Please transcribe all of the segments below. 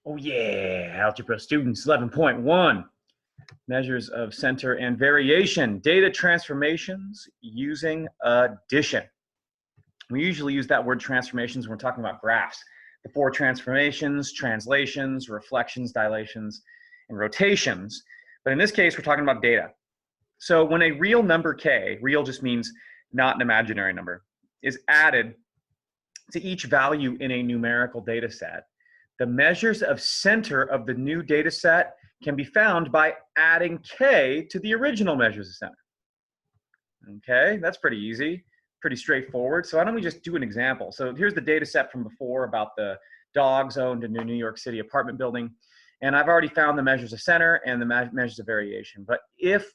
Oh yeah, Algebra students, 11.1. Measures of center and variation. Data transformations using addition. We usually use that word transformations when we're talking about graphs. The four transformations, translations, reflections, dilations, and rotations. But in this case, we're talking about data. So when a real number k, real just means not an imaginary number, is added to each value in a numerical data set, the measures of center of the new data set can be found by adding k to the original measures of center. Okay, that's pretty easy, pretty straightforward. So why don't we just do an example? So here's the data set from before about the dogs owned in a New York City apartment building. And I've already found the measures of center and the measures of variation. But if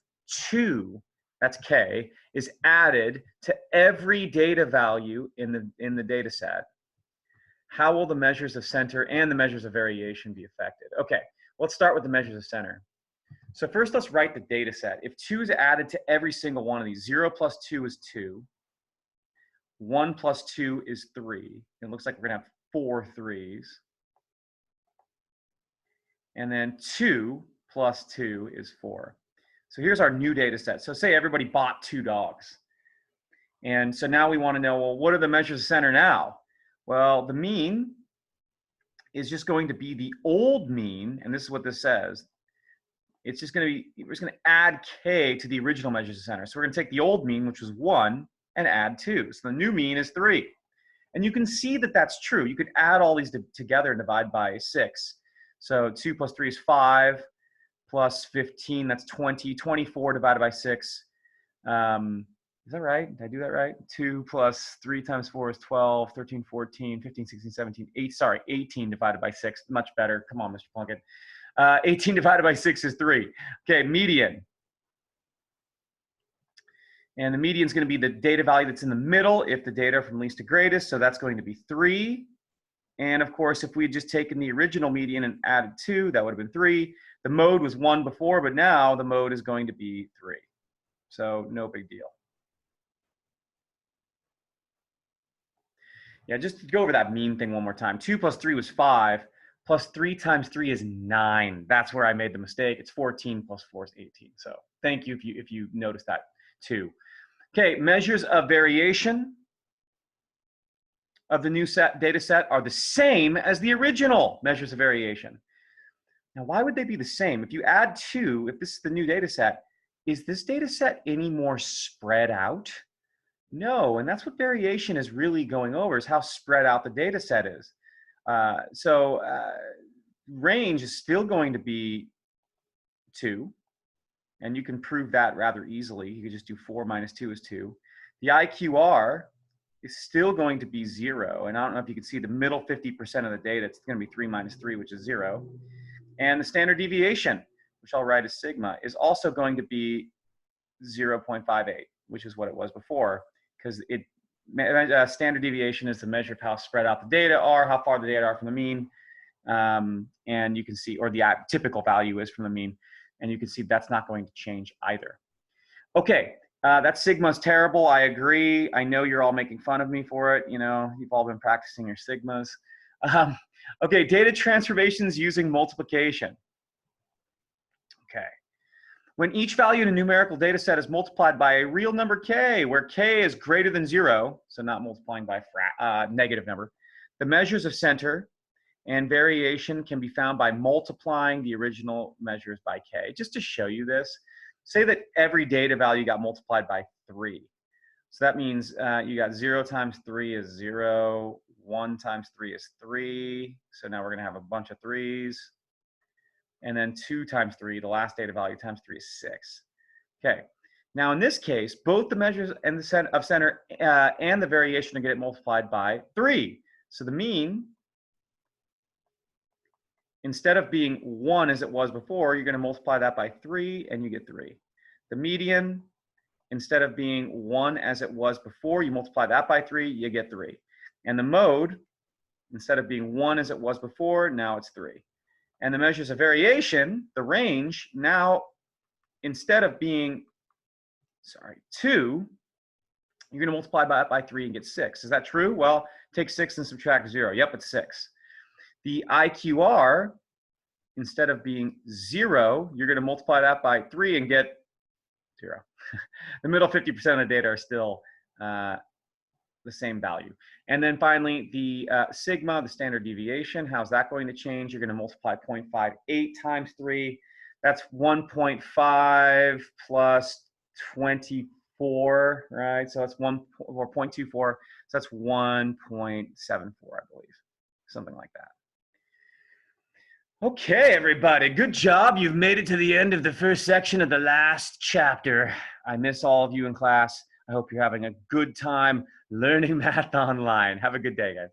2, that's k, is added to every data value in the data set, how will the measures of center and the measures of variation be affected? Okay, let's start with the measures of center. So first, let's write the data set. If 2 is added to every single one of these, 0 plus 2 is 2. 1 plus 2 is 3. It looks like we're going to have 4 3s. And then 2 plus 2 is 4. So here's our new data set. So say everybody bought 2 dogs. And so now we want to know, well, what are the measures of center now? Well, the mean is just going to be the old mean, and this is what this says. It's just going to be, we're just going to add k to the original measures of center. So we're going to take the old mean, which was 1, and add 2. So the new mean is 3. And you can see that that's true. You could add all these together and divide by 6. So 2 plus 3 is 5, plus 15, that's 20. 24 divided by 6. Is that right? Did I do that right? 2 plus 3 times 4 is 12, 13, 14, 15, 16, 17, 18 divided by 6. Much better. Come on, Mr. Plunkett. 18 divided by 6 is 3. Okay, median. And the median is going to be the data value that's in the middle if the data are from least to greatest. So that's going to be 3. And of course, if we had just taken the original median and added 2, that would have been 3. The mode was 1 before, but now the mode is going to be 3. So no big deal. Yeah, just to go over that mean thing one more time. 2 plus 3 was 5. Plus 3 times 3 is 9. That's where I made the mistake. It's 14 plus 4 is 18. So thank you if you noticed that too. Okay, measures of variation of the new data set are the same as the original measures of variation. Now, why would they be the same? If you add 2, if this is the new data set, is this data set any more spread out? No, and that's what variation is really going over, is how spread out the data set is. Range is still going to be 2, and you can prove that rather easily. You could just do 4 minus 2 is 2. The IQR is still going to be 0, and I don't know if you can see the middle 50% of the data, it's going to be 3 minus 3, which is 0. And the standard deviation, which I'll write as sigma, is also going to be 0.58, which is what it was before, because standard deviation is the measure of how spread out the data are, how far the data are from the mean, and you can see, or the typical value is from the mean, and you can see that's not going to change either. Okay, that sigma is terrible. I agree. I know you're all making fun of me for it. You know, you've all been practicing your sigmas. Okay, data transformations using multiplication. Okay. When each value in a numerical data set is multiplied by a real number k, where k is greater than 0, so not multiplying by a negative number, the measures of center and variation can be found by multiplying the original measures by k. Just to show you this, say that every data value got multiplied by 3. So that means you got 0 times 3 is 0, 1 times 3 is 3. So now we're going to have a bunch of 3s. And then 2 times 3, the last data value times 3 is 6. Okay. Now in this case, both the measures and the center and the variation are going to get multiplied by 3. So the mean, instead of being 1 as it was before, you're going to multiply that by 3 and you get 3. The median, instead of being 1 as it was before, you multiply that by 3, you get 3. And the mode, instead of being 1 as it was before, now it's 3. And the measures of variation, the range, now instead of being, 2, you're going to multiply that by 3 and get 6. Is that true? Well, take 6 and subtract 0. Yep, it's 6. The IQR, instead of being 0, you're going to multiply that by 3 and get 0. The middle 50% of the data are still the same value. And then finally, the sigma, the standard deviation, how's that going to change? You're going to multiply 0.58 times 3. That's 1.5 plus 24, right? So that's 1 or 0.24. So that's 1.74, I believe, something like that. Okay, everybody, good job. You've made it to the end of the first section of the last chapter. I miss all of you in class. I hope you're having a good time learning math online. Have a good day, guys.